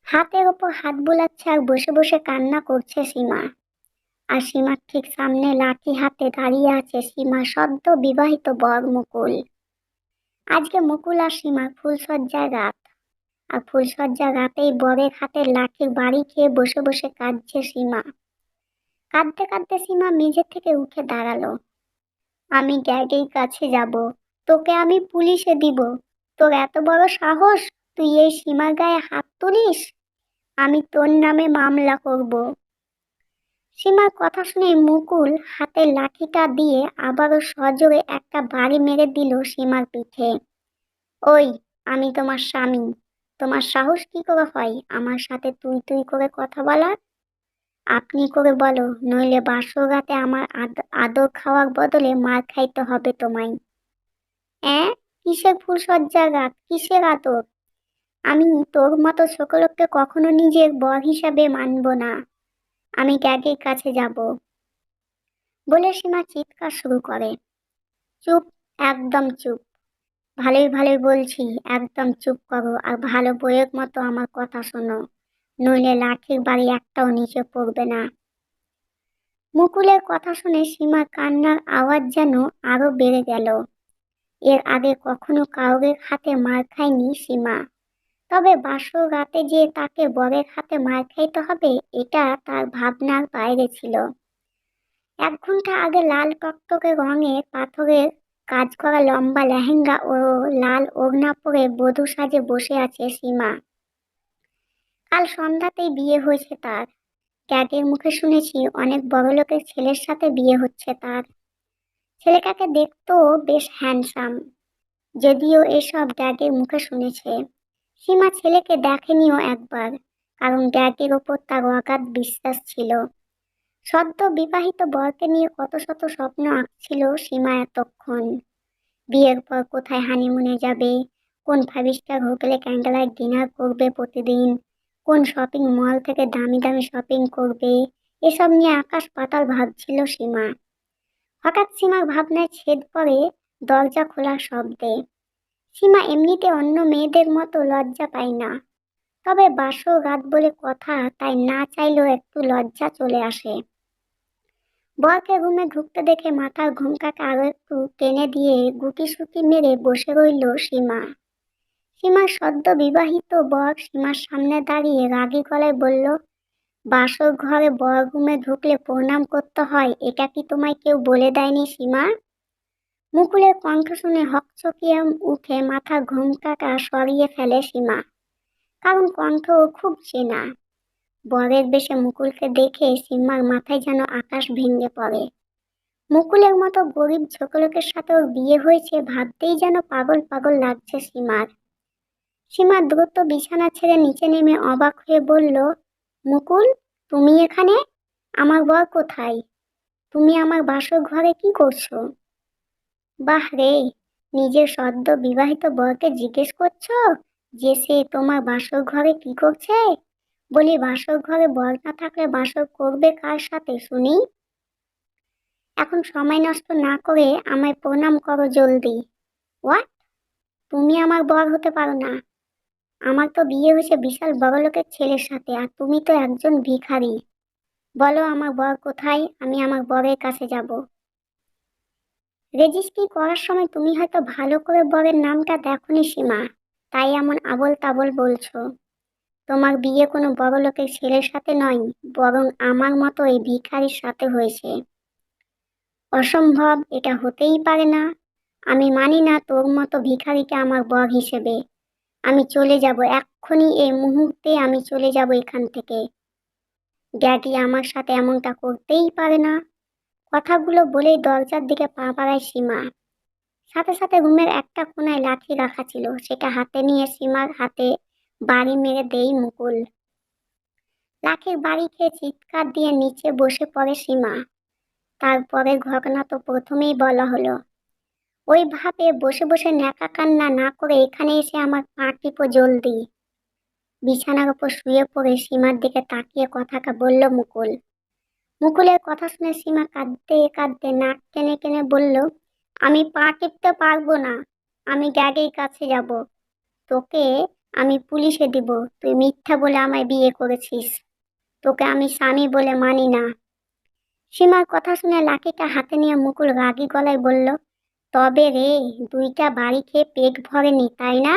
হাতের ওপর হাত বোলাচ্ছে আর বসে বসে কান্না করছে সীমা। আর সীমার ঠিক সামনে লাঠি হাতে দাঁড়িয়ে আছে সীমা সদ্য বিবাহিত বর মুকুল। আজকে মুকুল আর সীমার ফুলশয্যার রাত। আর ফুলশয্যার রাতেই বরের হাতের লাঠির বাড়ি খেয়ে বসে বসে কাঁদছে সীমা। কাঁদতে কাঁদতে সীমা মেঝে থেকে উঠে দাঁড়ালো। আমি ড্যাডির কাছে যাব, তোকে আমি পুলিশে দিব। তোর এত বড় সাহস, তুই এই সীমার গায়ে হাত তুলিস? আমি তোর নামে মামলা করব। সীমার কথা শুনে মুকুল হাতের লাঠিটা দিয়ে আবারও সজোরে একটা বাড়ি মেরে দিল সীমার পিঠে। ওই, আমি তোমার স্বামী, তোমার সাহস কি করে হয় আমার সাথে তুই তুই করে কথা বলার? আপনি করে বলো, নইলে বাসর রাতে আমার আদর খাওয়ার বদলে মার খাইতে হবে তোমায়। অ্যাঁ, কিসের ফুলশয্যার রাত, কিসের আদর? আমি তোর মতো ছোকলোককে কখনো নিজের বর হিসাবে মানব না। আমি ড্যাডির কাছে যাব বলে সীমা চিৎকার শুরু করে। চুপ, একদম চুপ। ভালোই ভালোই বলছি, একদম চুপ করো আর ভালো বইয়ের মতো আমার কথা শোনো, নইলে লাঠির বাড়ি একটাও নিচে পড়বে না। মুকুলের কথা শুনে সীমার কান্নার আওয়াজ যেন আরো বেড়ে গেল। এর আগে কখনো কাউরের হাতে মার খায়নি সীমা, তবে বাসর রাতে যে তাকে বরের হাতে মার খাইতে হবে এটা তার ভাবনার বাইরে ছিল। 1 ঘন্টা আগে লাল টকটকে রঙের পাথরের কাজ করা লম্বা লেহেঙ্গা ও লাল ওড়না পরে বধূ সাজে বসে আছে সীমা। কাল সন্ধ্যাতেই বিয়ে হয়েছে তার। ড্যাডির মুখে শুনেছি অনেক বড়লোকের ছেলের সাথে বিয়ে হচ্ছে তার। ছেলেটাকে দেখতেও বেশ হ্যান্ডসাম, যদিও এসব ড্যাডির মুখে শুনেছে। সীমা ছেলেকে দেখেনিও একবার, কারণ ড্যাডির ওপর তার অগাধ বিশ্বাস ছিল। সদ্য বিবাহিত বরকে নিয়ে কত শত স্বপ্ন আঁকছিল সীমা এতক্ষণ। বিয়ের পর কোথায় হানিমুনে যাবে, কোন 5 স্টার হোটেলে ক্যান্ডেল লাইট ডিনার করবে প্রতিদিন, কোন শপিং মল থেকে দামি দামি শপিং করবে, এসব নিয়ে আকাশ পাতাল ভাবছিল সীমা। হঠাৎ সীমার ভাবনায় ছেদ পড়ে দরজা খোলার শব্দে। সীমা এমনিতে অন্য মেয়েদের মতো লজ্জা পায় না, তবে বাসর রাত বলে কথা, তাই না চাইলেও একটু লজ্জা চলে আসে। বরকে রুমে ঢুকতে দেখে মাথার ঘোমটাকে আরো একটু টেনে দিয়ে গুটিসুটি মেরে বসে রইল সীমা। সীমার সদ্য বিবাহিত বর সীমার সামনে দাঁড়িয়ে রাগী গলায় বলল, বাসর ঘরে বর রুমে ঢুকলে প্রণাম করতে হয়, এটা কি তোমায় কেউ বলে দেয়নি সীমা? মুকুলের কণ্ঠ শুনে হকচকিয়ে উঠে মাথার ঘোমটাটা সরিয়ে ফেলে সীমা, কারণ কণ্ঠ খুব চেনা। বরের বেশে মুকুলকে দেখে সীমার মাথায় যেন আকাশ ভেঙে পড়ে। মুকুলের মতো গরিব ছোকলোকের সাথে ওর বিয়ে হয়েছে ভাবতেই যেন পাগল পাগল লাগছে সীমার। সীমা দ্রুত বিছানা ছেড়ে নিচে নেমে অবাক হয়ে বলল, মুকুল, তুমি এখানে? আমার বর কোথায়? তুমি আমার বাসর ঘরে কি করছো? বাহ রে, নিজের সদ্য বিবাহিত বরকে জিজ্ঞেস করছো যে সে তোমার বাসর ঘরে কি করছে? বলি, বাসর ঘরে বর না থাকলে বাসর করবে কার সাথে শুনি? এখন সময় নষ্ট না করে আমায় প্রণাম করো জলদি। হোয়াট? তুমি আমার বর হতে পারো না। আমার তো বিয়ে হয়েছে বিশাল বড়লোকের ছেলের সাথে, আর তুমি তো একজন ভিখারি। বলো আমার বর কোথায়, আমি আমার বরের কাছে যাব। রেজিস্ট্রি করার সময় তুমি হয়তো ভালো করে বরের নামটা দেখোনি সীমা, তাই এমন আবোল তাবোল বলছো। তোমার বিয়ে কোনো বড়লোকের ছেলের সাথে নয়, বরং আমার মতো এই ভিখারির সাথে হয়েছে। অসম্ভব, এটা হতেই পারে না। আমি মানি না তোর মতো ভিখারিকে আমার বর হিসেবে। আমি চলে যাব এক্ষুনি, এই মুহূর্তে আমি চলে যাব এখান থেকে। ড্যাডি আমার সাথে এমনটা করতেই পারে না। কথাগুলো বলেই দরজার দিকে পা বাড়ায় সীমা। সাথে সাথে রুমের একটা কোনায় লাঠি রাখা ছিল, সেটা হাতে নিয়ে সীমার হাতে বাড়ি মেরে দেই মুকুল। লাঠির বাড়ি খেয়ে চিৎকার দিয়ে নিচে বসে পড়ে সীমা। তারপরের ঘটনা তো প্রথমেই বলা হলো। ওইভাবে বসে বসে ন্যাকা কান্না না করে এখানে এসে আমার পা টিপো জলদি। বিছানার ওপর শুয়ে পড়ে সীমার দিকে তাকিয়ে কথাটা বলল মুকুল। মুকুলের কথা শুনে সীমা কাঁদতে কাঁদতে নাক টেনে টেনে বলল, আমি পা টিপতে পারবো না, আমি ড্যাডির কাছে যাব। তোকে আমি পুলিশে দিব তুই মিথ্যা বলে আমায় বিয়ে করেছিস। তোকে আমি স্বামী বলে মানি না। সীমার কথা শুনে লাঠিটা হাতে নিয়ে মুকুল রাগী গলায় বলল, তবে রে, দুইটা বাড়ি খেয়ে পেট ভরেনি তাই না?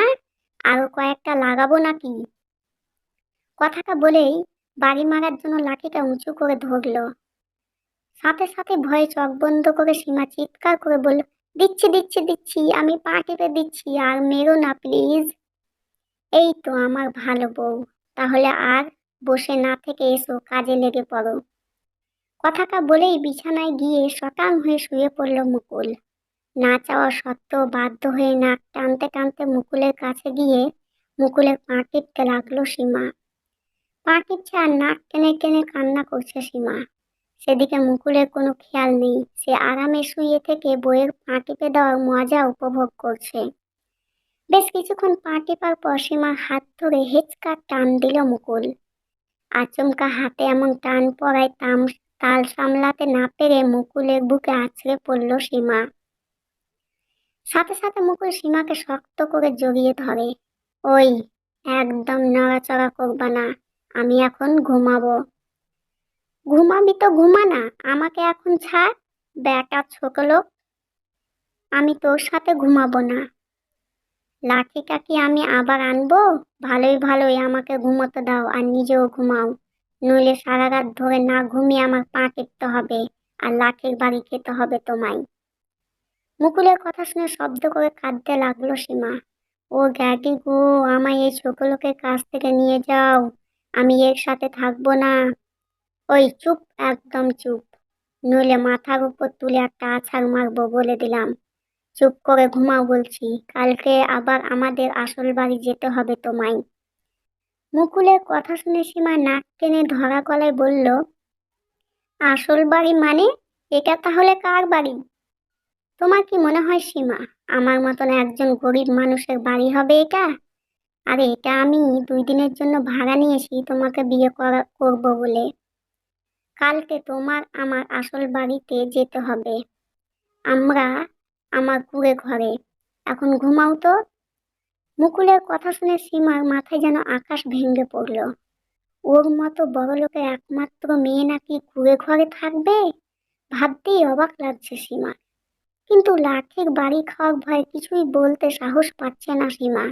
আরো কয়েকটা লাগাবো নাকি? কথাটা বলেই বাড়ি মারার জন্য লাঠিটা উঁচু করে ধরলো। সাথে সাথে ভয়ে চোখ বন্ধ করে সীমা চিৎকার করে বলল, দিচ্ছি দিচ্ছি দিচ্ছি, আমি পা টিপে দিচ্ছি, আর মেরো না প্লিজ। এই তো আমার ভালো বউ, তাহলে আর বসে না থেকে এসো, কাজে লেগে পড়ো। কথাটা বলেই বিছানায় গিয়ে শটাং হয়ে শুয়ে পড়ল মুকুল। না চাওয়া সত্ত্বেও বাধ্য হয়ে নাক টানতে টানতে মুকুলের কাছে গিয়ে মুকুলের পা টিপতে লাগলো সীমা। পা টিপছে আর নাক টেনে টেনে কান্না করছে সীমা। সেদিকে মুকুলের কোনো খেয়াল নেই, সে আরামে শুয়ে থেকে বইয়ের পা টিপে দেওয়ার মজা উপভোগ করছে। বেশ কিছুক্ষণ পা টিপার পর সীমার হাত ধরে হেঁচকা টান দিল মুকুল। আচমকা হাতে এমন টান পড়ায় তাল সামলাতে না পেরে মুকুলের বুকে আছড়ে পড়ল সীমা। সাথে সাথে মুকুল সীমাকে শক্ত করে জড়িয়ে ধরে। ওই, একদম নড়াচড়া করবা না, আমি এখন ঘুমাবো। ঘুমাবি তো ঘুমা না, আমাকে এখন ছাড়, বেটা ছোট লোক। আমি তোর সাথে ঘুমাবো না। লাঠিটা কি আমি আবার আনবো? ভালোই ভালোই আমাকে ঘুমোতে দাও আর নিজেও ঘুমাও, নইলে সারা রাত ধরে না ঘুমিয়ে আমার পা টিপতে হবে আর লাঠির বাড়ি খেতে হবে তোমায়। মুকুলের কথা শুনে শব্দ করে কাঁদতে লাগলো সীমা। ও ড্যাডি গো, আমায় এই ছোট লোকের কাছ থেকে নিয়ে যাও, আমি এর সাথে থাকবো না। ওই চুপ, একদম চুপ, নইলে মাথার উপর তুলে একটা আছাড় মারবো বলে দিলাম। চুপ করে ঘুমাও বলছি, কালকে আবার আমাদের আসল বাড়ি যেতে হবে তোমায়। মুকুলের কথা শুনে সীমা নাক টেনে ধরা গলায় বলল, আসল বাড়ি মানে? এটা তাহলে কার বাড়ি? তোমার কি মনে হয় সীমা, আমার মতন একজন গরিব মানুষের বাড়ি হবে এটা? আরে এটা আমি 2 দিনের জন্য ভাড়া নিয়েছি তোমাকে বিয়ে করবো বলে। কালকে তোমার আমার আসল বাড়িতে যেতে হবে, আমরা আমার কুঁড়ে ঘরে। এখন ঘুমাও তো। মুকুলের কথা শুনে সীমার মাথায় যেন আকাশ ভেঙে পড়ল। ওর মতো বড়লোকের একমাত্র মেয়ে নাকি কুঁড়ে ঘরে থাকবে, ভাবতেই অবাক লাগছে সীমা। কিন্তু লাঠির বাড়ি খাওয়ার ভয়ে কিছুই বলতে সাহস পাচ্ছে না সীমা।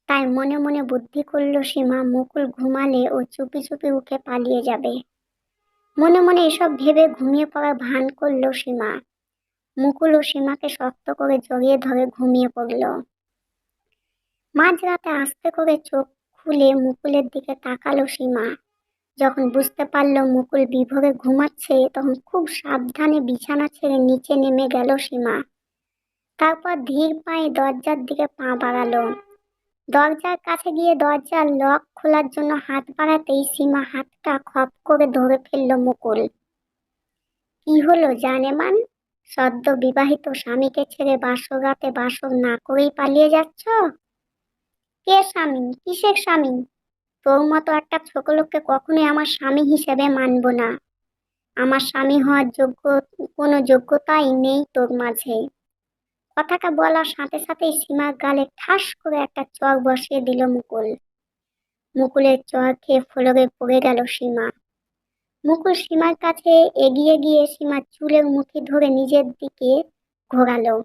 তাই মনে মনে বুদ্ধি করল সীমা মুকুল ঘুমালে ও চুপি চুপি উঠে পালিয়ে যাবে। মনে মনে এসব ভেবে ঘুমিয়ে পড়ার ভান করল সীমা। মুকুল ও সীমাকে শক্ত করে জড়িয়ে ধরে ঘুমিয়ে পড়ল। মাঝরাতে আস্তে করে চোখ খুলে মুকুলের দিকে তাকালো সীমা। যখন বুঝতে পারলো মুকুল বিভোরে ঘুমাচ্ছে, তখন খুব সাবধানে বিছানা ছেড়ে নিচে নেমে গেল সীমা। তারপর ধীর পায়ে দরজার দিকে পা বাড়ালো। দরজার কাছে গিয়ে দরজার লক খোলার জন্য হাত বাড়াতেই সীমা হাতটা খপ করে ধরে ফেলল মুকুল। কি হলো জানেমান? সদ্য বিবাহিত স্বামীকে ছেড়ে বাসর রাতে বাসর না করেই পালিয়ে যাচ্ছ? কে স্বামী? কিসের স্বামী? তোর মতো একটা ছোট লোককে কখনোই আমার স্বামী হিসেবে মানব না। আমার স্বামী হওয়ার কোনো যোগ্যতাই নেই তোর মাঝে। কথাটা বলার সাথে সাথেই সীমার গালে ঠাস করে একটা চড় বসিয়ে দিল মুকুল। মুকুলের চড় খেয়ে ফ্লোরে পড়ে গেল সীমা। মুকুল সীমার কাছে এগিয়ে গিয়ে সীমার চুলের মুঠি ধরে নিজের দিকে ঘোরালো।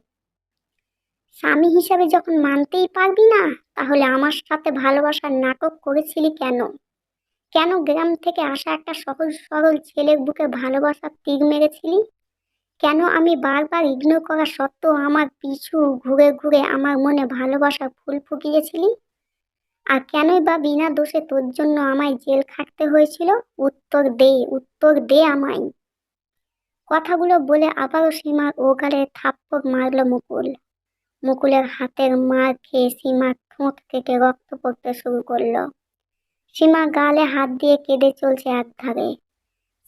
স্বামী হিসেবে যখন মানতেই পারবি না, তাহলে আমার সাথে ভালোবাসার নাটক করেছিলি কেন? কেন গ্রাম থেকে আসা একটা সহজ সরল ছেলের বুকে ভালোবাসার তীর মেরেছিলি? কেন আমি বারবার ইগনোর করা সত্ত্বেও আমার পিছু ঘুরে ঘুরে আমার মনে ভালোবাসার ফুল ফুটিয়েছিলি? আর কেনই বা বিনা দোষে তোর জন্য আমায় জেল খাটতে হয়েছিল? উত্তর দে, উত্তর দে আমায়। কথাগুলো বলে আবারও সীমার ওগালে থাপ্পড় মারল মুকুল। মুকুলের হাতের মার খেয়ে সীমার ঠোঁট থেকে রক্ত পড়তে শুরু করলো। সীমা গালে হাত দিয়ে কেঁদে চলছে একধারে।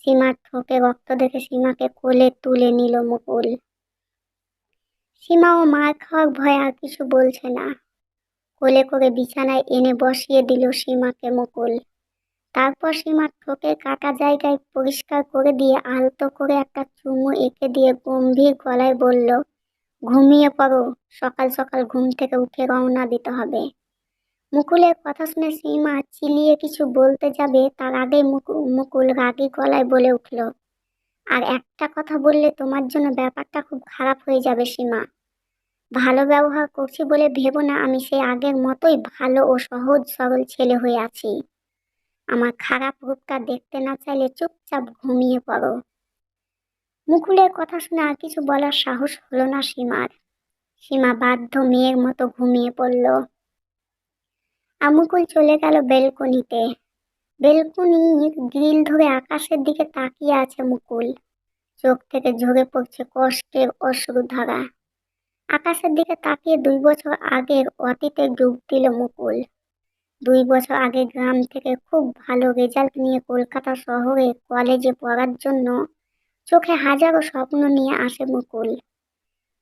সীমার ঠোঁটে রক্ত দেখে সীমাকে কোলে তুলে নিল মুকুল। সীমাও মার খাওয়ার ভয়ে আর কিছু বলছে না। কোলে করে বিছানায় এনে বসিয়ে দিল সীমাকে মুকুল। তারপর সীমার ঠোঁটের কাটা জায়গায় পরিষ্কার করে দিয়ে আলতো করে একটা চুমু এঁকে দিয়ে গম্ভীর গলায় বলল, ঘুমিয়ে পড়ো, সকাল সকাল ঘুম থেকে উঠে রওনা দিতে হবে। মুকুলের কথা শুনে সীমা চিলিয়ে কিছু বলতে যাবে তার আগেই মুকুল রাগী গলায় বলে উঠল, আর একটা কথা বললে তোমার জন্য ব্যাপারটা খুব খারাপ হয়ে যাবে সীমা। ভালো ব্যবহার করছি বলে ভেবো না আমি সেই আগের মতোই ভালো ও সহজ সরল ছেলে হয়ে আছি। আমার খারাপ রূপটা দেখতে না চাইলে চুপচাপ ঘুমিয়ে পড়ো। মুকুলের কথা শুনে আর কিছু বলার সাহস হলো না সীমার। সীমা বাধ্য মেয়ের মতো ঘুমিয়ে পড়ল। আর মুকুল চলে গেল বেলকনিতে। বেলকনির গ্রিল ধরে আকাশের দিকে তাকিয়ে আছে মুকুল। চোখ থেকে ঝরে পড়ছে কষ্টের অশ্রুধারা। আকাশের দিকে তাকিয়ে 2 বছর আগের অতীতে ডুব দিল মুকুল। 2 বছর আগে গ্রাম থেকে খুব ভালো রেজাল্ট নিয়ে কলকাতা শহরে কলেজে পড়ার জন্য চোখে হাজারো স্বপ্ন নিয়ে আসে মুকুল।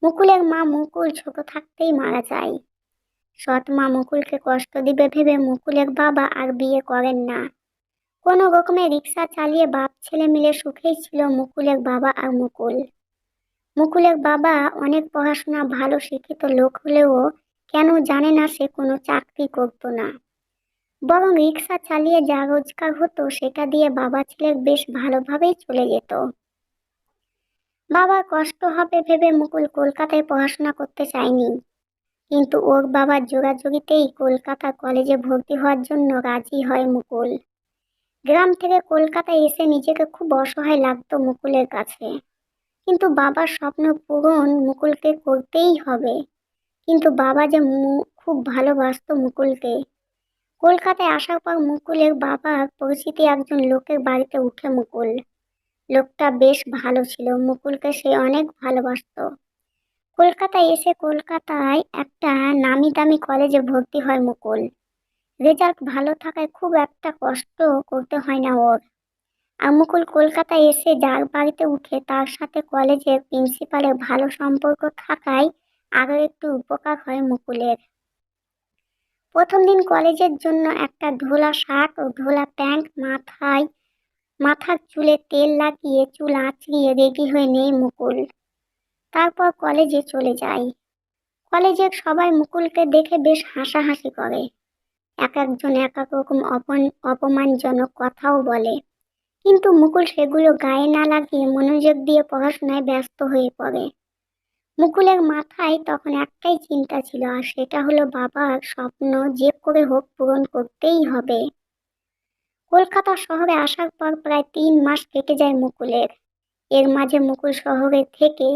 মুকুলের মা মুকুল ছোট থাকতেই মারা যায়। সৎ মা মুকুলকে কষ্ট দিবে ভেবে মুকুলের বাবা আর বিয়ে করেন না। কোনো রকমে রিক্সা চালিয়ে বাপ ছেলে মিলে সুখেই ছিল মুকুলের বাবা আর মুকুল। মুকুলের বাবা অনেক পড়াশোনা ভালো শিক্ষিত লোক হলেও কেন জানে না সে কোনো চাকরি করতো না, বরং রিক্সা চালিয়ে যা রোজগার হতো সেটা দিয়ে বাবা ছেলের বেশ ভালোভাবেই চলে যেত। বাবার কষ্ট হবে ভেবে মুকুল কলকাতায় পড়াশোনা করতে চায়নি, কিন্তু ওর বাবার জোরাজুরিতেই কলকাতা কলেজে ভর্তি হওয়ার জন্য রাজি হয় মুকুল। গ্রাম থেকে কলকাতায় এসে নিজেকে খুব অসহায় লাগতো মুকুলের কাছে, কিন্তু বাবার স্বপ্ন পূরণ মুকুলকে করতেই হবে। কিন্তু বাবা যে খুব ভালোবাসতো মুকুলকে। কলকাতায় আসার পর মুকুলের বাবার পরিচিতি একজন লোকের বাড়িতে উঠে মুকুল। লোকটা বেশ ভালো ছিল, মুকুলকে সে অনেক ভালোবাসতো। কলকাতায় এসে কলকাতায় একটা নামি দামি কলেজে ভর্তি হয় মুকুল। রেজাল্ট ভালো থাকায় খুব একটা কষ্ট করতে হয় না ওর। আর মুকুল কলকাতায় এসে যার বাড়িতে উঠে তার সাথে কলেজের প্রিন্সিপালের ভালো সম্পর্ক থাকায় আরো একটু উপকার হয় মুকুলের। প্রথম দিন কলেজের জন্য একটা ঢোলা শার্ট ও ঢোলা প্যান্ট, মাথার চুলে তেল লাগিয়ে চুল আঁচড়িয়ে রেডি হয়ে নেই মুকুল। তারপর কলেজে চলে যায়। কলেজের সবাই মুকুলকে দেখে বেশ হাসাহাসি করে। এক একজন এক এক রকম অপমানজনক কথাও বলে, কিন্তু মুকুল সেগুলো গায়ে না লাগিয়ে মনোযোগ দিয়ে পড়াশোনায় ব্যস্ত হয়ে পড়ে। মুকুলের মাথায় তখন একটাই চিন্তা ছিল, আর সেটা হলো বাবার স্বপ্ন যে করে হোক পূরণ করতেই হবে। কলকাতা শহরে আসার পর প্রায় 3 মাস কেটে যায় মুকুলের। এর মাঝে মুকুল শহরে থেকে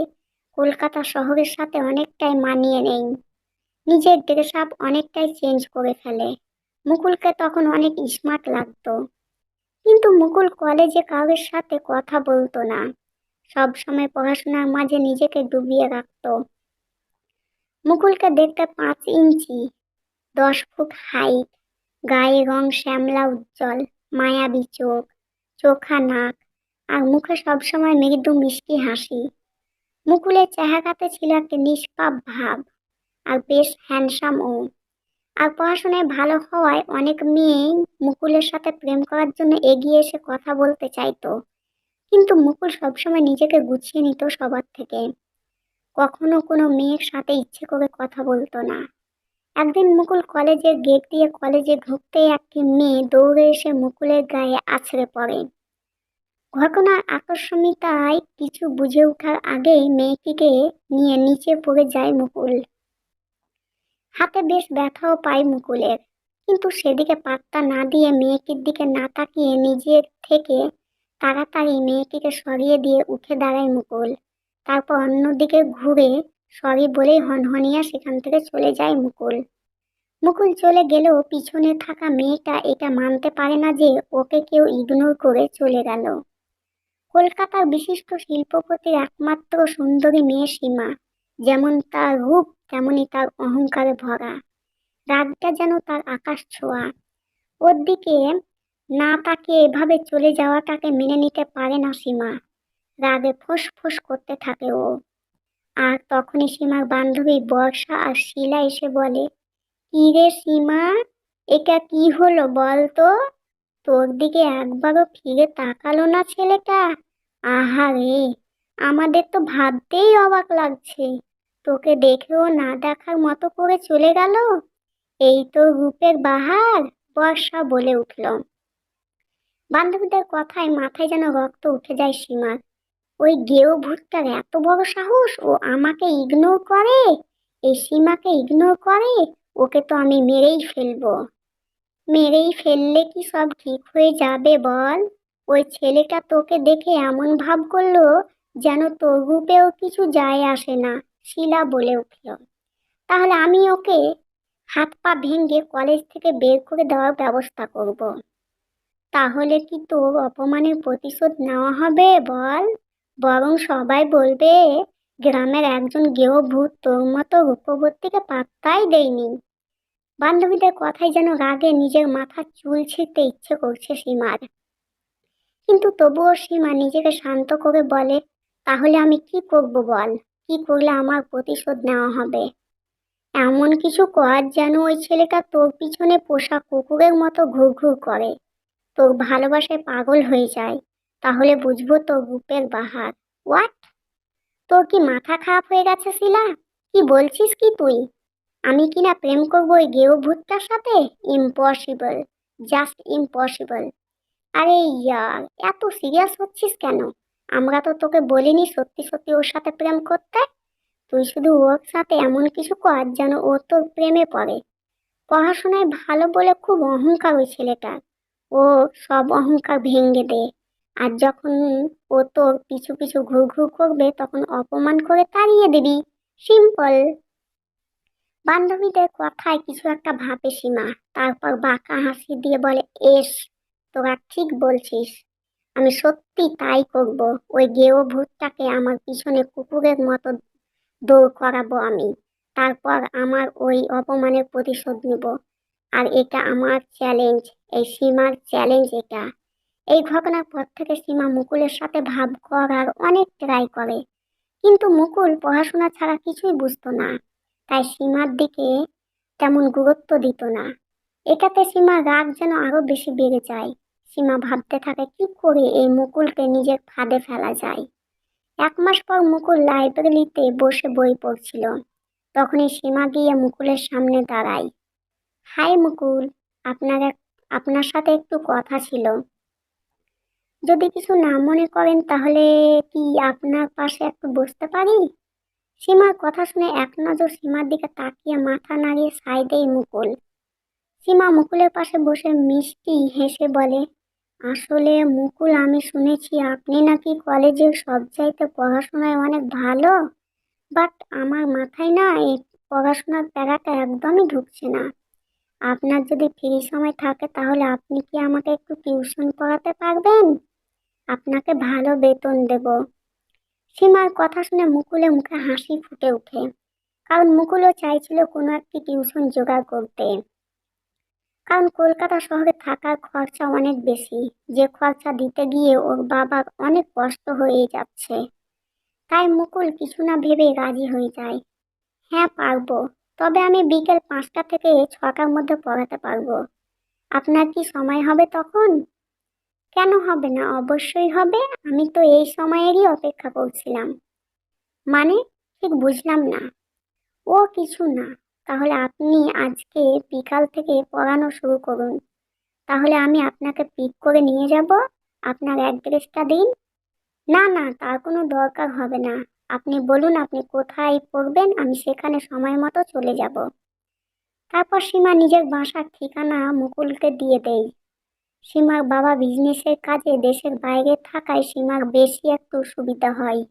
কলকাতা শহরের সাথে অনেকটাই মানিয়ে নেয়। নিজের ড্রেস আপ অনেকটাই চেঞ্জ করে ফেলে। মুকুলকে তখন অনেক স্মার্ট লাগতো। কিন্তু মুকুল কলেজে কারোর সাথে কথা বলতো না, সব সময় পড়াশোনার মাঝে নিজেকে ডুবিয়ে রাখতো। মুকুলকে দেখতে 5 ইঞ্চি 10 ফুট হাইট, গায়ে রং শ্যামলা উজ্জ্বল, মায়াবী চোখ, চোখা নাক, আর মুখে সবসময় মৃদু মিষ্টি হাসি। মুকুলের চেহারাতে ছিল একটা নিষ্পাপ ভাব, আর বেশ হ্যান্ডসাম ও। আর পড়াশোনায় ভালো হওয়ায় অনেক মেয়ে মুকুলের সাথে প্রেম করার জন্য এগিয়ে এসে কথা বলতে চাইতো, কিন্তু মুকুল সবসময় নিজেকে গুছিয়ে নিত সবার থেকে। কখনো কোনো মেয়ের সাথে ইচ্ছে করে কথা বলতো না। একদিন মুকুল কলেজের গেট দিয়ে কলেজে ঢুকতেই একটি মেয়ে দৌড়ে এসে মুকুলের গায়ে আছড়ে পড়ে। ঘটনার আকস্মিকতায় কিছু বুঝে ওঠার আগেই মেয়েটিকে নিয়ে নিচে পড়ে যায় মুকুল। হাতে বেশ ব্যথাও পায় মুকুলের, কিন্তু সেদিকে পাত্তা না দিয়ে মেয়েটির দিকে না তাকিয়ে নিজের থেকে তাড়াতাড়ি মেয়েটিকে সরিয়ে দিয়ে উঠে দাঁড়ায় মুকুল। তারপর অন্যদিকে ঘুরে সরি বলেই হনহনিয়া সেখান থেকে চলে যায় মুকুল। মুকুল চলে গেলেও পিছনে থাকা মেয়েটা এটা মানতে পারে না যে ওকে কেউ ইগনোর করে চলে গেল। কলকাতার বিশিষ্ট শিল্পপতির একমাত্র সুন্দরী মেয়ে সীমা, যেমন তার রূপ তেমনি তার অহংকারে ভরা। রাগটা যেন তার আকাশ ছোঁয়া। ওর দিকে না তাকিয়ে এভাবে চলে যাওয়াটাকে মেনে নিতে পারে না সীমা। রাগে ফোঁস ফোঁস করতে থাকে ও। আর তখনই সীমার বান্ধবী বর্ষা আর শিলা এসে বলে, কি রে সীমা, এটা কি হলো বল তো? তোর দিকে একবারও ফিরে তাকালো না ছেলেটা। আহারে, আমাদের তো ভাবতেই অবাক লাগছে, তোকে দেখেও না দেখার মতো করে চলে গেল। এই তো রূপের বাহার, বর্ষা বলে উঠল। বান্ধবীদের কথায় মাথায় যেন রক্ত উঠে যায় সীমার। ওই গেও ভূতটার এত বড় সাহস, ও আমাকে ইগনোর করে, এই সীমাকে ইগনোর করে। ওকে তো আমি মেরেই ফেলবো। মেরেই ফেললে কি সব ঠিক হয়ে যাবে বল? ওই ছেলেটা তোকে দেখে এমন ভাব করলো যেন তোর রূপেও কিছু যায় আসে না, শিলা বলে উঠল। তাহলে আমি ওকে হাত পা ভেঙে কলেজ থেকে বের করে দেওয়ার ব্যবস্থা করব। তাহলে কি তোর অপমানের প্রতিশোধ নেওয়া হবে বল? বরং সবাই বলবে গ্রামের একজন গেও ভূত তোর মতো রূপবতীকে পাত্তাই দেয়নি। বান্ধবীদের কথাই যেন রাগে নিজের মাথার চুল ছিঁড়তে ইচ্ছে করছে সীমার। কিন্তু তবুও সীমা নিজেকে শান্ত করে বলে, তাহলে আমি কি করব বল? কি করলে আমার প্রতিশোধ নেওয়া হবে? এমন কিছু কর যেন ওই ছেলেটা তোর পিছনে পোষা কুকুরের মতো ঘুর ঘুর করে, তোর ভালোবাসায় পাগল হয়ে যায়। তাহলে বুঝবো তোর রূপের বাহার। হোয়াট? তোর কি মাথা খারাপ হয়ে গেছে শিলা? কি বলছিস কি তুই? আমি কিনা প্রেম করবো ওই গেও ভূতটার সাথে? Impossible, just impossible. আরে ইয়ার, এত সিরিয়াস হচ্ছিস কেন? আমরা তো তোকে বলিনি সত্যি সত্যি ওর সাথে প্রেম করতে। তুই শুধু ওর সাথে এমন কিছু কর যেন ও তোর প্রেমে পড়ে। পড়াশোনায় ভালো বলে খুব অহংকার ওই ছেলেটার। ও সব অহংকার ভেঙে দে। আর যখন ও তোর পিছু পিছু ঘুর ঘুর করবে তখন অপমান করে তাড়িয়ে দিবি। সিম্পল। বান্ধবীদের কথায় কিছু একটা ভাবে সীমা, তারপর বাঁকা হাসি দিয়ে বলে, এস, তোরা ঠিক বলছিস। আমি সত্যি তাই করব। ওই গেও ভূতটাকে আমার পিছনে কুকুরের মতো দৌড় করাবো আমি। তারপর আমার ওই অপমানের প্রতিশোধ নেব। আর এটা আমার চ্যালেঞ্জ, এই সীমার চ্যালেঞ্জ এটা। এই ঘটনার পর থেকে সীমা মুকুলের সাথে ভাব করার অনেক ট্রাই করে, কিন্তু মুকুল পড়াশোনা ছাড়া কিছুই বুঝতো না, তাই সীমার দিকে তেমন গুরুত্ব দিত না। এটাতে সীমার রাগ যেন আরো বেশি বেড়ে যায়। সীমা ভাবতে থাকে কি করে এই মুকুলকে নিজের ফাঁদে ফেলা যায়। 1 মাস পর মুকুল লাইব্রেরিতে বসে বই পড়ছিল। তখনই সীমা গিয়ে মুকুলের সামনে দাঁড়ায়। হাই মুকুল, আপনার সাথে একটু কথা ছিল। যদি কিছু না মনে করেন তাহলে কি আপনার পাশে একটু বসতে পারি? সীমার কথা শুনে এক নজর সীমার দিকে তাকিয়ে মাথা নাড়িয়ে সায় দেয় মুকুল। সীমা মুকুলের পাশে বসে মিষ্টি হেসে বলে, আসলে মুকুল, আমি শুনেছি আপনি নাকি কলেজের সবচাইতে পড়াশোনায় অনেক ভালো। বাট আমার মাথায় না এই পড়াশোনার প্যারাটা একদমই ঢুকছে না। আপনার যদি ফ্রি সময় থাকে তাহলে আপনি কি আমাকে একটু টিউশন পড়াতে পারবেন? আপনাকে ভালো বেতন দেব। সীমার কথা শুনে মুকুলের মুখে হাসি ফুটে ওঠে, কারণ মুকুলও চাইছিল কোনো একটি টিউশন জোগাড় করতে। কারণ কলকাতা শহরে থাকার খরচা অনেক বেশি, যে খরচা দিতে গিয়ে ওর বাবার অনেক কষ্ট হয়ে যাচ্ছে। তাই মুকুল কিছু না ভেবেই রাজি হয়ে যায়। হ্যাঁ পারবো, তবে আমি বিকেল 5টা থেকে 6টার মধ্যে পড়াতে পারবো। আপনার কি সময় হবে তখন? কেন হবে না, অবশ্যই হবে। আমি তো এই সময়েরই অপেক্ষা করছিলাম। মানে, ঠিক বুঝলাম না। ও কিছু না, তাহলে আপনি আজকে বিকাল থেকে পড়ানো শুরু করুন। তাহলে আমি আপনাকে পিক করে নিয়ে যাব। আপনার অ্যাড্রেসটা দিন। না না, তার কোনো দরকার হবে না। আপনি বলুন আপনি কোথায় পড়বেন, আমি সেখানে সময় মতো চলে যাব। তারপর সীমা নিজের বাসার ঠিকানা মুকুলকে দিয়ে দেয়। সীমার বাবা বিজনেসের কাজে দেশের বাইরে থাকায় সীমার বেশি একটু সুবিধা হয়।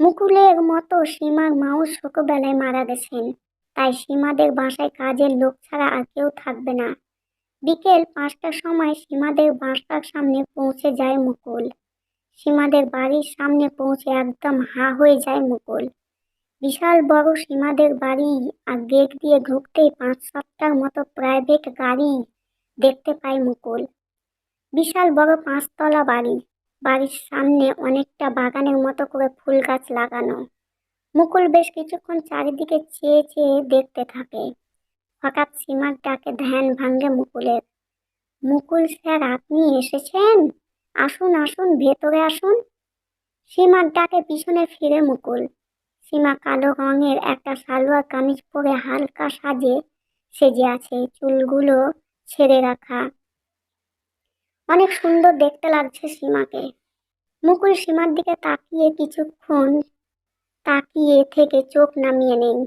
মুকুলের মতো সীমার মাও ছোটবেলায় মারা গেছেন, তাই সীমাদের বাসায় কাজের লোক ছাড়া আর কেউ থাকবে না। বিকেল 5টার সময় সীমাদের বাসার সামনে পৌঁছে যায় মুকুল। সীমাদের বাড়ির সামনে পৌঁছে একদম হা হয়ে যায় মুকুল। বিশাল বড় সীমাদের বাড়ি, আর গেট দিয়ে ঢুকতেই 5-7টার মতো প্রাইভেট গাড়ি দেখতে পায় মুকুল। বিশাল বড় 5তলা বাড়ি। বাড়ির সামনে অনেকটা বাগানের মতো করে ফুল গাছ লাগানো। মুকুল বেশ কিছুক্ষণ চারিদিকে চেয়ে চেয়ে দেখতে থাকে। হঠাৎ সীমার ডাকে ধ্যান ভাঙে মুকুলের। মুকুল স্যার, আপনি এসেছেন? আসুন আসুন, ভেতরে আসুন। সীমার ডাকে পিছনে ফিরে মুকুল। সীমা কালো রঙের একটা সালোয়ার কামিজ পরে হালকা সাজে সেজে আছে, চুলগুলো ছেড়ে রাখা, অনেক সুন্দর দেখতে লাগছে সীমাকে। মুকুল সীমার দিকে তাকিয়ে কিছুক্ষণ তাকিয়ে থেকে চোখ নামিয়ে নেই।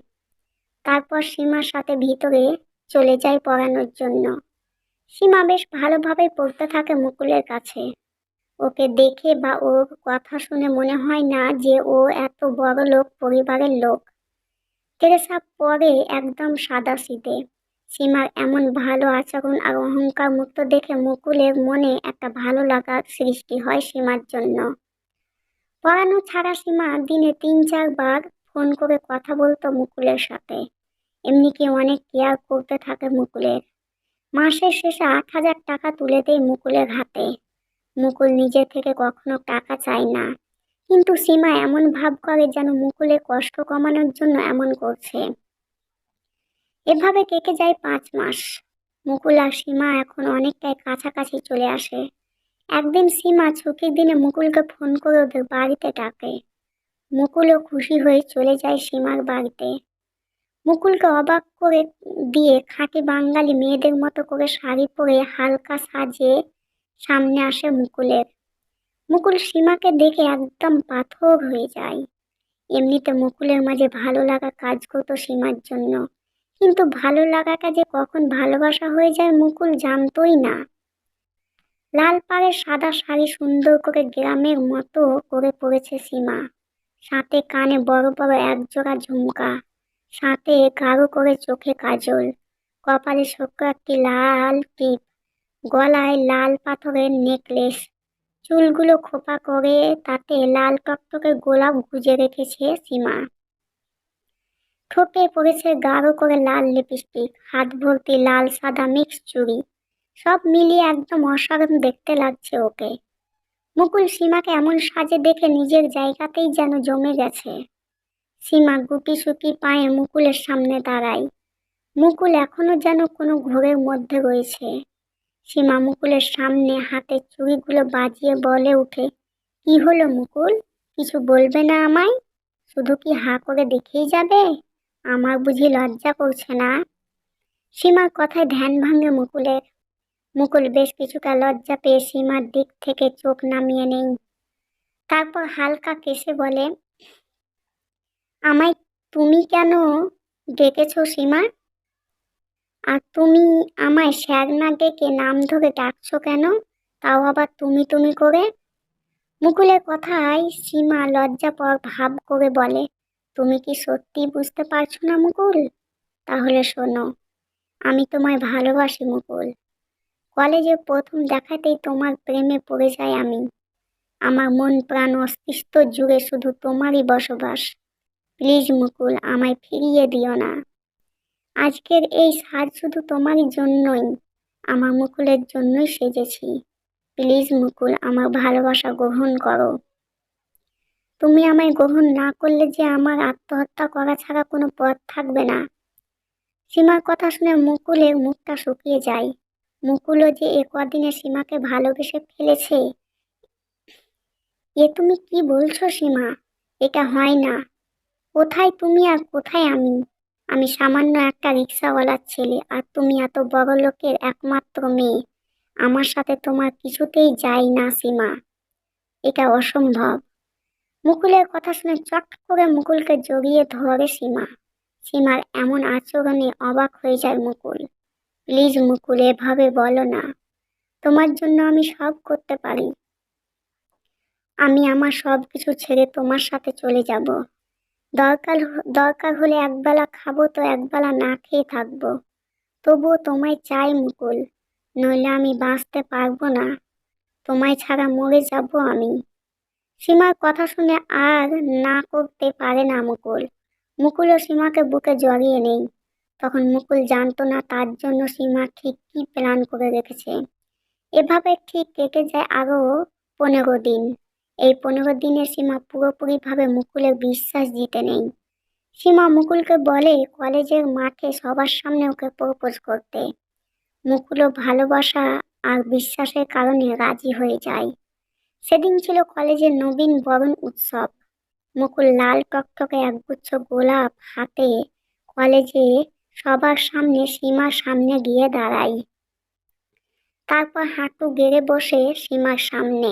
তারপর সীমার সাথে ভিতরে চলে যায় পড়ানোর জন্য। সীমা বেশ ভালোভাবে পড়তে থাকে মুকুলের কাছে। ওকে দেখে বা ওর কথা শুনে মনে হয় না যে ও এত বড় লোক পরিবারের লোক। তেরেসা পরে একদম সাদাসিধে। সীমার এমন ভালো আচরণ আর অহংকার মুক্ত দেখে মুকুলের মনে একটা ভালো লাগার সৃষ্টি হয় সীমার জন্য। পড়ানো ছাড়া সীমা দিনে ৩-৪ বার ফোন করে কথা বলতো মুকুলের সাথে। এমনি কি অনেক কেয়ার করতে থাকে মুকুলের। মাসের শেষে ৮,০০০ টাকা তুলে দেয় মুকুলের হাতে। মুকুল নিজে থেকে কখনো টাকা চায় না, কিন্তু সীমা এমন ভাব করে যেন মুকুলের কষ্ট কমানোর জন্য এমন করছে। এভাবে কেটে যায় ৫ মাস। মুকুল আর সীমা এখন অনেকটাই কাছাকাছি চলে আসে। একদিন সীমা ছুটির দিনে মুকুলকে ফোন করে ওদের বাড়িতে ডাকে। মুকুলও খুশি হয়ে চলে যায় সীমার বাড়িতে। মুকুলকে অবাক করে দিয়ে খাঁটি বাঙালি মেয়েদের মতো করে শাড়ি পরে হালকা সাজে সামনে আসে মুকুলের। মুকুল সীমাকে দেখে একদম পাথর হয়ে যায়। এমনিতে মুকুলের মাঝে ভালো লাগা কাজ করতো সীমার জন্য, কিন্তু ভালো লাগাটা যে কখন ভালোবাসা হয়ে যায় মুকুল জানতোই না। লাল পাড়ের সাদা শাড়ি সুন্দর করে গ্রামের মতো করে পরেছে সীমা। সাথে কানে বড় বড় একজোড়া ঝুমকা, সাথে গাঢ় করে চোখে কাজল, কপালে ছোট্ট একটি লাল টিপ, গলায় লাল পাথরের নেকলেস, চুলগুলো খোপা করে তাতে লাল টকটকে গোলাপ গুজে রেখেছে সীমা। ঠোঁটে পড়েছে গাঢ় করে লাল লিপস্টিক, হাত ভর্তি লাল সাদা মিক্স চুড়ি। সব মিলিয়ে একদম অসাধারণ দেখতে লাগছে ওকে। মুকুল সীমাকে এমন সাজে দেখে নিজের জায়গাতেই যেন জমে গেছে। সীমা গুটি সুটি পায়ে মুকুলের সামনে দাঁড়ায়। মুকুল এখনো যেন কোনো ঘোরের মধ্যে রয়েছে। সীমা মুকুলের সামনে হাতের চুড়িগুলো বাজিয়ে বলে উঠে, কি হলো মুকুল, কিছু বলবে না আমায়? শুধু কি হাঁ করে দেখেই যাবে? আমার বুঝি লজ্জা করছে না? সীমার কথায় ধ্যান ভাঙে মুকুলের। মুকুল বেশ কিছুটা লজ্জা পেয়ে সীমার দিক থেকে চোখ নামিয়ে নেই। তারপর হালকা কেসে বলে, আমায় তুমি কেন ডেকেছ সীমা? আর তুমি আমায় স্যার না ডেকে নাম ধরে ডাকছো কেন, তাও আবার তুমি তুমি করে? মুকুলের কথায় সীমা লজ্জাপর ভাব করে বলে, তুমি কি সত্যি বুঝতে পারছো না মুকুল? তাহলে শোনো, আমি তোমায় ভালোবাসি মুকুল। কলেজে প্রথম দেখাতেই তোমার প্রেমে পড়ে যাই আমি। আমার মন প্রাণ অস্তিত্ব জুড়ে শুধু তোমারই বসবাস। প্লিজ মুকুল, আমায় ফিরিয়ে দিও না। আজকের এই সাজ শুধু তোমারই জন্যই, আমার মুকুলের জন্যই সেজেছি। প্লিজ মুকুল, আমার ভালোবাসা গ্রহণ করো। তুমি আমায় গ্রহণ না করলে যে আমার আত্মহত্যা করা ছাড়া কোনো পথ থাকবে না। সীমার কথা শুনে মুকুলের মুখটা শুকিয়ে যায়। মুকুলও যে এ কদিনে সীমাকে ভালোবেসে ফেলেছে। এ তুমি কি বলছো সীমা? এটা হয় না। কোথায় তুমি আর কোথায় আমি? আমি সামান্য একটা রিক্সাওয়ালার ছেলে, আর তুমি এত বড় লোকের একমাত্র মেয়ে। আমার সাথে তোমার কিছুতেই যায় না সীমা, এটা অসম্ভব। মুকুলের কথা শুনে চট করে মুকুলকে জড়িয়ে ধরে সীমা। সীমার এমন আচরণে অবাক হয়ে যায় মুকুল। প্লিজ মুকুল, এভাবে বলো না। তোমার জন্য আমি সব করতে পারি। আমি আমার সব কিছু ছেড়ে তোমার সাথে চলে যাব। দরকার দরকার হলে একবেলা খাবো তো একবেলা না খেয়ে থাকবো। তবুও তোমায় চাই মুকুল, নইলে আমি বাঁচতে পারবো না। তোমায় ছাড়া মরে যাব আমি। সীমার কথা শুনে আর না করতে পারে না মুকুল। মুকুল ও সীমাকে বুকে জড়িয়ে নেই। তখন মুকুল জানতো না তার জন্য সীমা ঠিক কি প্ল্যান করে রেখেছে। এভাবে ঠিক কেটে যায় আরো 15 দিন। এই 15 দিনে সীমা পুরোপুরিভাবে মুকুলের বিশ্বাস জিতে নেই। সীমা মুকুলকে বলে কলেজের মাঠে সবার সামনে ওকে প্রপোজ করতে। মুকুলও ভালোবাসা আর বিশ্বাসের কারণে রাজি হয়ে যায়। সেদিন ছিল কলেজের নবীন বরণ উৎসব। মুকুল লাল টকটকে একগুচ্ছ গোলাপ হাতে কলেজে সবার সামনে সীমার সামনে গিয়ে দাঁড়াই। তারপর হাঁটু গেড়ে বসে সীমার সামনে,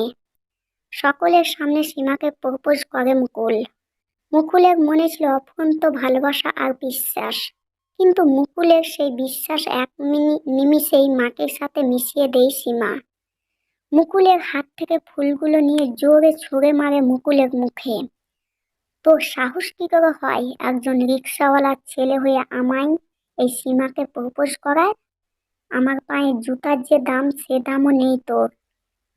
সকলের সামনে সীমাকে প্রপোজ করে মুকুল। মুকুলের মনে ছিল অফুরন্ত ভালোবাসা আর বিশ্বাস, কিন্তু মুকুলের সেই বিশ্বাস এক নিমিষেই মাটির সাথে মিশিয়ে দেয় সীমা। মুকুলের হাত থেকে ফুলগুলো নিয়ে জোরে ছুঁড়ে মারে মুকুলের মুখে। তোর সাহস কি করে হয় একজন রিক্সাওয়ালার ছেলে হয়ে আমায় এই সীমাকে প্রপোজ করায়? আমার পায়ে জুতার যে দাম সে দামও নেই তোর,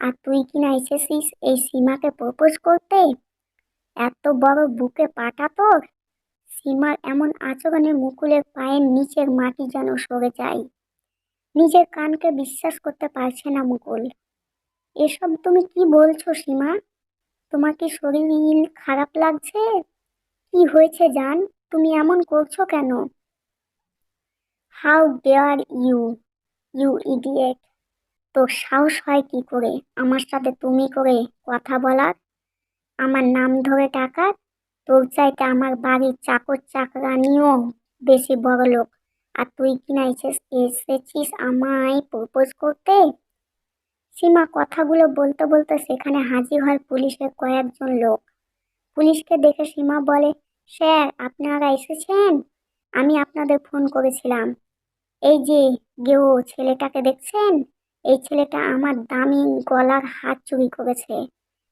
আর তুই কিনা এসেছিস এই সীমাকে প্রপোজ করতে? এত বড় বুকে পাটা তোর! সীমার এমন আচরণে মুকুলের পায়ের নিচের মাটি যেন সরে যায়। নিজের কানকে বিশ্বাস করতে পারছে না মুকুল। এসব তুমি কি বলছো সীমা? তোমার কি শরীর খারাপ লাগছে? কি হয়েছে জান? তুমি এমন করছো কেন? How dare you, you idiot! তোর সাহস হয় কি করে আমার সাথে তুমি করে কথা বলার, আমার নাম ধরে টাকার? তোর চাইতে আমার বাড়ির চাকর চাকরানিও বেশি বড় লোক, আর তুই কিনা এসেছিস আমায় প্রপোজ করতে? সীমা কথাগুলো বলতে বলতে সেখানে হাজির হয় পুলিশের কয়েকজন লোক। পুলিশকে দেখে সীমা বলে, স্যার আপনারা এসেছেন? আমি আপনাদের ফোন করেছিলাম। এই যে গেও ছেলেটাকে দেখছেন, এই ছেলেটা আমার দামি গলার হার চুরি করেছে।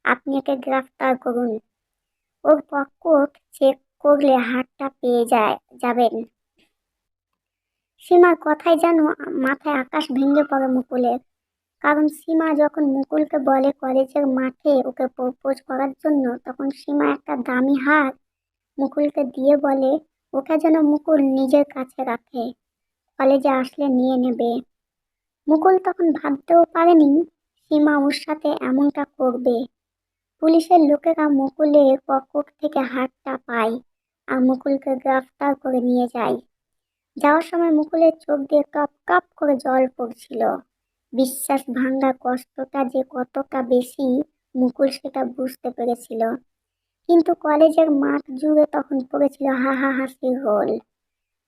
আপনি একে গ্রেফতার করুন। ওর পকেট চেক করলে হারটা পেয়ে যাবেন। সীমার কথায় যেন মাথায় আকাশ ভেঙে পড়ে মুকুলের। কারণ সীমা যখন মুকুলকে বলে কলেজের মাঠে ওকে প্রপোজ করার জন্য, তখন সীমা একটা দামি হার মুকুলকে দিয়ে বলে ওকে যেন মুকুল নিজের কাছে রাখে, কলেজে আসলে নিয়ে নেবে। মুকুল তখন ভাবতেও পারেনি সীমা ওর সাথে এমনটা করবে। পুলিশের লোকেরা মুকুলের পকেট থেকে হারটা পায় আর মুকুলকে গ্রেফতার করে নিয়ে যায়। যাওয়ার সময় মুকুলের চোখ দিয়ে টপ টপ করে জল পড়ছিল। বিশ্বাস ভাঙা কষ্টটা যে কতটা বেশি মুকুল সেটা বুঝতে পেরেছিল। কিন্তু কলেজের মাঠ জুড়ে তখন পড়েছিল হাহাহাসির রোল।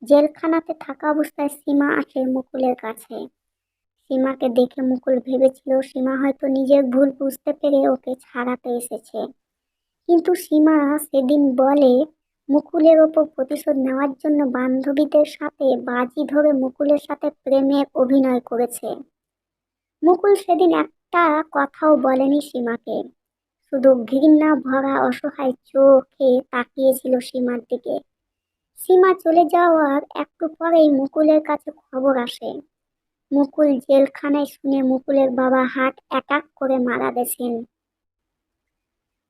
জেলখানাতে থাকা অবস্থায় সীমা আসে মুকুলের কাছে। সীমাকে দেখে মুকুল ভেবেছিল সীমা হয়তো নিজের ভুল বুঝতে পেরে ওকে ছাড়াতে এসেছে। কিন্তু সীমা সেদিন বলে মুকুলের ওপর প্রতিশোধ নেওয়ার জন্য বান্ধবীদের সাথে বাজি ধরে মুকুলের সাথে প্রেমের অভিনয় করেছে। মুকুল সেদিন একটা কথাও বলেনি সীমাকে, শুধু ঘৃণা ভরা অসহায় চোখে তাকিয়েছিল সীমার দিকে। সীমা চলে যাওয়ার একটু পরেই মুকুলের কাছে খবর আসে মুকুল জেলখানায়। শুনে মুকুলের বাবা হার্ট অ্যাটাক করে মারা গেছেন।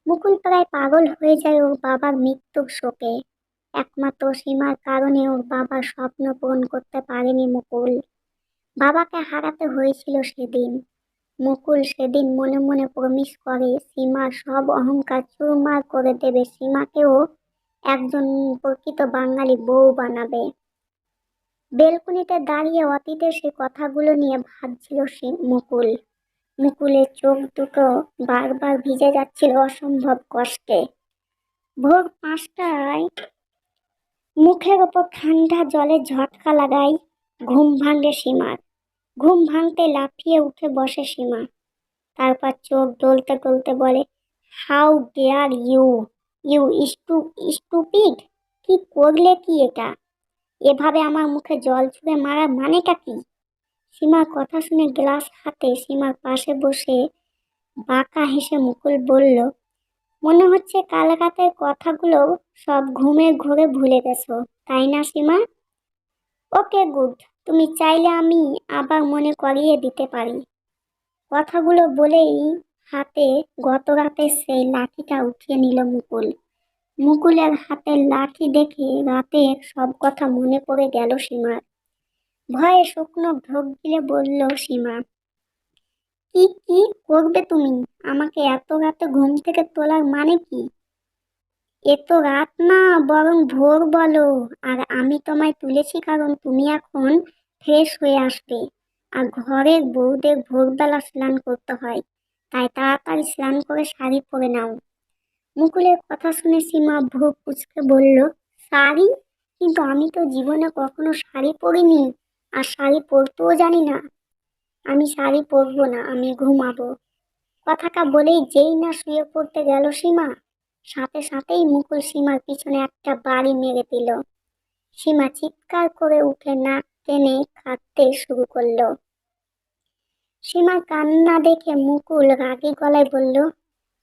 মুকুল প্রায় পাগল হয়ে যায় ওর বাবার মৃত্যুর শোকে। একমাত্র সীমার কারণে ওর বাবার স্বপ্ন পূরণ করতে পারেনি মুকুল। বাবাকে হারাতে হয়েছিল সেদিন। মুকুল সেদিন মনে মনে প্রমিস করে সীমার সব অহংকার চুরমার করে দেবে, সীমাকেও একজন প্রকৃত বাঙালি বউ বানাবে। বেলকুনিতে দাঁড়িয়ে অতীতের সেই কথাগুলো নিয়ে ভাবছিল মুকুল। মুকুলের চোখ দুটো বারবার ভিজে যাচ্ছিল অসম্ভব কষ্টে। ভোর 5টায় মুখের ওপর ঠান্ডা জলের ঝটকা লাগাই ঘুম ভাঙে সীমার। ঘুম ভাঙতে লাফিয়ে উঠে বসে সীমা। তারপর চোখ ডলতে ডলতে বলে, how dare you, you stupid! কি করলে কি এটা? এভাবে আমার মুখে জল ছুঁড়ে মারার মানেটা কি? সীমার কথা শুনে গ্লাস হাতে সীমার পাশে বসে বাঁকা হেসে মুকুল বলল, মনে হচ্ছে কাল রাতের কথাগুলো সব ঘুমের ঘোরে ভুলে গেছো, তাই না সীমা? ওকে গুড, তুমি চাইলে আমি আবার মনে করিয়ে দিতে পারি। কথাগুলো বলেই হাতে গত রাতে সেই লাঠিটা উঠিয়ে নিল মুকুল। মুকুলের হাতের লাঠি দেখে রাতের সব কথা মনে পড়ে গেল সীমার। ভয়ে শুকনো ঢোক গিলে বলল সীমা, কি কি করবে তুমি? আমাকে এত রাতে ঘুম থেকে তোলার মানে কি? এ তো রাত না, বরং ভোর বলো। আর আমি তোমায় তুলেছি কারণ তুমি এখন ফ্রেশ হয়ে আসবে। আর ঘরের বউদের ভোরবেলা স্নান করতে হয়, তাই তাড়াতাড়ি স্নান করে শাড়ি পরে নাও। মুকুলের কথা শুনে সীমা ভ্রু কুঁচকে বলল, শাড়ি? কিন্তু আমি তো জীবনে কখনো শাড়ি পরিনি, আর শাড়ি পরতেও জানি না। আমি শাড়ি পরবো না, আমি ঘুমাবো। কথাটা বলেই যেই না শুয়ে পড়তে গেল সীমা, সাথে সাথেই মুকুল সীমার পিছনে একটা বাড়ি মেরে দিল। সীমা চিৎকার করে উঠে নাক টেনে কাঁদতে শুরু করলো। সীমার কান্না দেখে মুকুল রাগী গলায় বলল,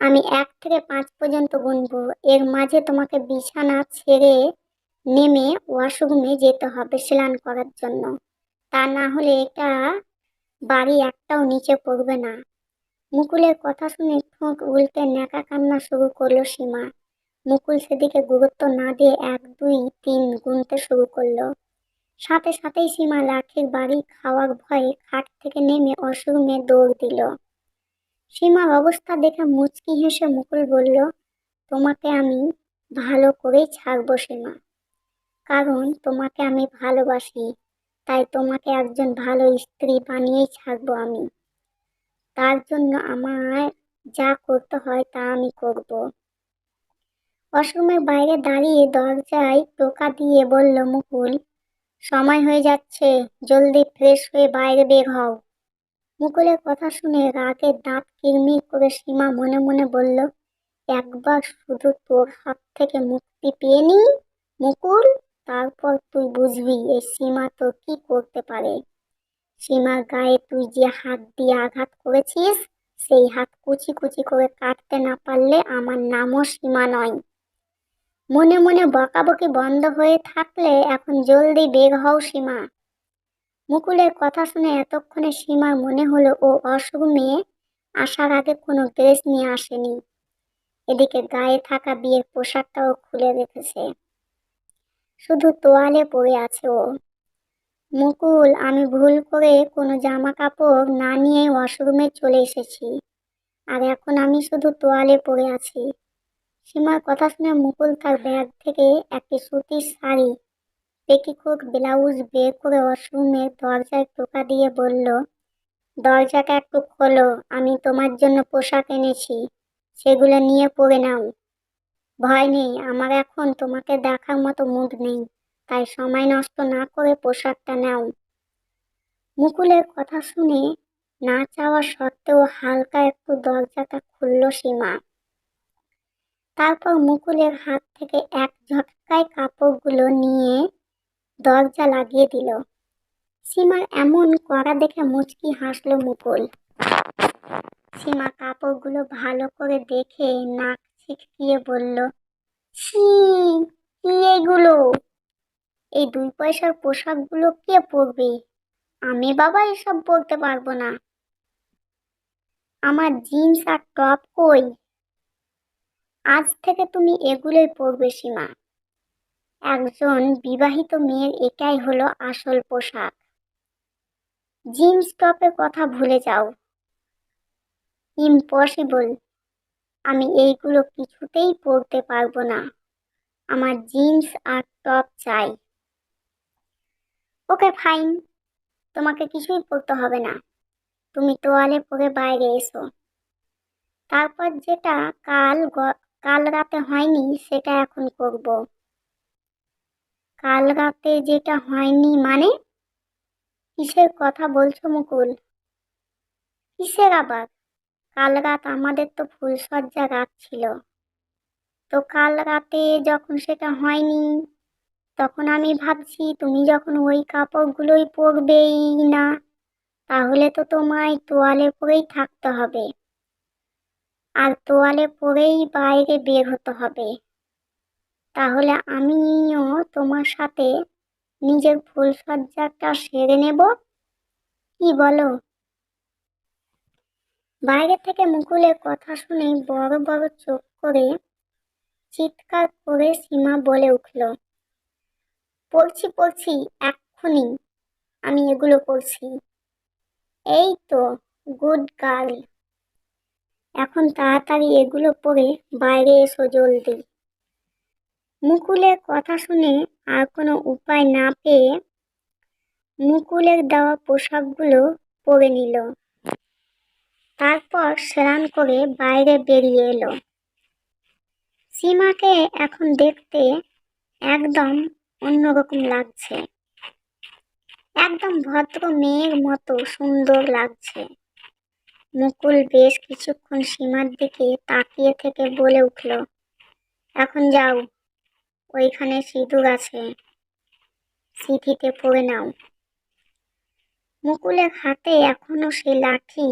আমি 1 থেকে 5 পর্যন্ত গুনবো, এর মাঝে তোমাকে বিছানা ছেড়ে নেমে ওয়াশরুমে যেতে হবে স্নান করার জন্য। তা না হলে এটা বাড়ি একটাও নিচে পড়বে না। মুকুলের কথা শুনে ঠোঁট উল্টে ন্যাকা কান্না শুরু করলো সীমা। মুকুল সেদিকে গুরুত্ব না দিয়ে 1 2 3 গুনতে শুরু করলো। সাথে সাথেই সীমা লাঠির বাড়ি খাওয়ার ভয়ে খাট থেকে নেমে ওয়াশরুমে দৌড় দিল। সীমার অবস্থা দেখে মুচকি হেসে মুকুল বলল, তোমাকে আমি ভালো করেই ছাড়বো সীমা, কারণ তোমাকে আমি ভালোবাসি, তাই তোমাকে একজন ভালো স্ত্রী বানিয়েই ছাড়বো আমি। তার জন্য আমায় যা করতে হয় তা আমি করব। ওয়াশরুমের বাইরে দাঁড়িয়ে দরজায় টোকা দিয়ে বলল মুকুল, সময় হয়ে যাচ্ছে, জলদি ফ্রেশ হয়ে বাইরে বের হও। মুকুলের কথা শুনে রাগে দাঁত কিরমির করে সীমা মনে মনে বলল, একবার শুধু তোর হাত থেকে মুক্তি পেয়ে নি মুকুল, তারপর তুই বুঝবি এই সীমা তোর কি করতে পারে। সীমার গায়ে তুই যে হাত দিয়ে আঘাত করেছিস, সেই হাত কুচি কুচি করে কাটতে না পারলে আমার নামও সীমা নয়। মনে মনে বকাবকি বন্ধ হয়ে থাকলে এখন জলদি বের হও সীমা। মুকুলের কথা শুনে এতক্ষণে সীমার মনে হলো ও ওয়াশরুমে আসার আগে কোনো ড্রেস নিয়ে আসেনি। এদিকে গায়ে থাকা বিয়ের পোশাকটাও খুলে রেখেছে, শুধু তোয়ালে পরে আছে ও। মুকুল, আমি ভুল করে কোনো জামা কাপড় না নিয়ে ওয়াশরুমে চলে এসেছি, আর এখন আমি শুধু তোয়ালে পরে আছি। সীমার কথা শুনে মুকুল তার ব্যাগ থেকে একটি সুতির শাড়ি, পেটিকোট, ব্লাউজ বের করে ওয়াশরুমের দরজায় টোকা দিয়ে বলল, দরজাটা একটু খোলো, আমি তোমার জন্য পোশাক এনেছি, সেগুলো নিয়ে পরে নাও। ভয় নেই, আমার এখন তোমাকে দেখার মতো মুড নেই, তাই সময় নষ্ট না করে পোশাকটা নাও। মুকুলের কথা শুনে না চাওয়া সত্ত্বেও হালকা একটু দরজাটা খুলল সীমা। তারপর মুকুলের হাত থেকে এক ঝটকায় কাপড়গুলো নিয়ে দরজা লাগিয়ে দিল। সীমার এমন করা দেখে মুচকি হাসল মুকুল। সীমা কাপড়গুলো ভালো করে দেখে নাক ছিটকিয়ে বলল, ছি, কি এগুলো? এই 2 পয়সার পোশাকগুলো কে পরবে? আমি বাবা এসব পরতে পারবো না। আমার জিন্স আর টপ কই? আজ থেকে তুমি এগুলোই পরবে সীমা। একজন বিবাহিত মেয়ের এটাই হলো আসল পোশাক। জিন্স টপের কথা ভুলে যাও। ইম্পসিবল, আমি এইগুলো কিছুতেই পরতে পারবো না। আমার জিন্স আর টপ চাই। ওকে ফাইন, তোমাকে কিছুই পরতে হবে না, তুমি তোয়ালে পরে বাইরে এসো। তারপর যেটা কাল রাতে হয়নি সেটা এখন করব। কাল রাতে যেটা হয়নি মানে? কিসের কথা বলছো মুকুল? কিসের আবার? কাল রাত আমাদের তো ফুলসজ্জা রাত ছিল। তো কাল রাতে যখন সেটা হয়নি, তখন আমি ভাবছি তুমি যখন ওই কাপড়গুলোই পরবেই না, তাহলে তো তোমায় তোয়ালে পরেই থাকতে হবে, আর তোয়ালে পরেই বাইরে বের হতে হবে। তাহলে আমিও তোমার সাথে নিজের ফুলসজ্জাটা সেরে নেব, কি বলো? বাইরে থেকে মুকুলের কথা শুনে বড় বড় চোখ করে চিৎকার করে সীমা বলে উঠল, পড়ছি পড়ছি, এক্ষুনি আমি এগুলো পড়ছি। এই তো, গুড গার্ল, এখন তাড়াতাড়ি এগুলো পরে বাইরে এসো জলদি। মুকুলের কথা শুনে আর কোনো উপায় না পেয়ে মুকুলের দেওয়া পোশাকগুলো পরে নিল। তারপর স্নান করে বাইরে বেরিয়ে এলো। সীমাকে এখন দেখতে একদম অন্যরকম লাগছে, একদম ভদ্র মেয়ের মতো সুন্দর লাগছে। মুকুল বেশ কিছুক্ষণ সীমার দিকে তাকিয়ে থেকে বলে উঠল, এখন যাও, ওইখানে সিঁদুর আছে, সিঁথিতে পরে নাও। মুকুলের হাতে এখনো সেই লাঠি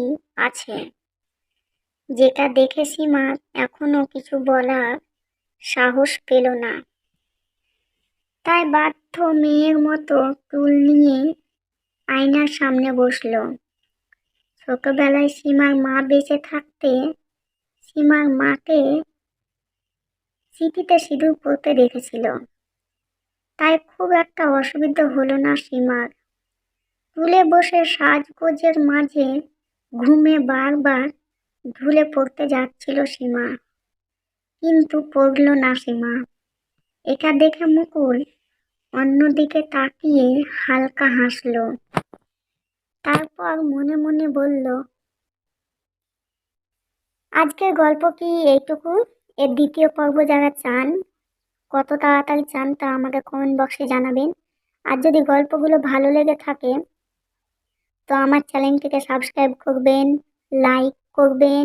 আছে, যেটা দেখে সীমা এখনো কিছু বলার সাহস পেল না। তাই বাধ্য মেয়ের মতো টুল নিয়ে আয়নার সামনে বসলো। ছোটবেলায় সীমার মা বেঁচে থাকতে সীমার মাকে সিঁথিতে সিঁদুর পরতে দেখেছিল, তাই খুব একটা অসুবিধা হলো না সীমার। টুলে বসে সাজগোজের মাঝে ঘুমে বারবার ঢুলে পড়তে যাচ্ছিল সীমা, কিন্তু পড়ল না সীমা। এটা দেখে মুকুল অন্যদিকে তাকিয়ে হালকা হাসলো, তারপর মনে মনে বলল, আজকের গল্প কি এইটুকু? এর দ্বিতীয় পর্ব যারা চান, কত তাড়াতাড়ি চান তা আমাকে কমেন্ট বক্সে জানাবেন। আর যদি গল্পগুলো ভালো লেগে থাকে তো আমার চ্যানেলটিকে সাবস্ক্রাইব করবেন, লাইক করবেন,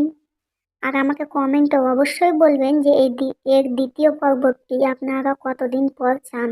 আর আমাকে কমেন্টে অবশ্যই বলবেন যে এর দ্বিতীয় পর্বটি আপনারা কতদিন পর চান।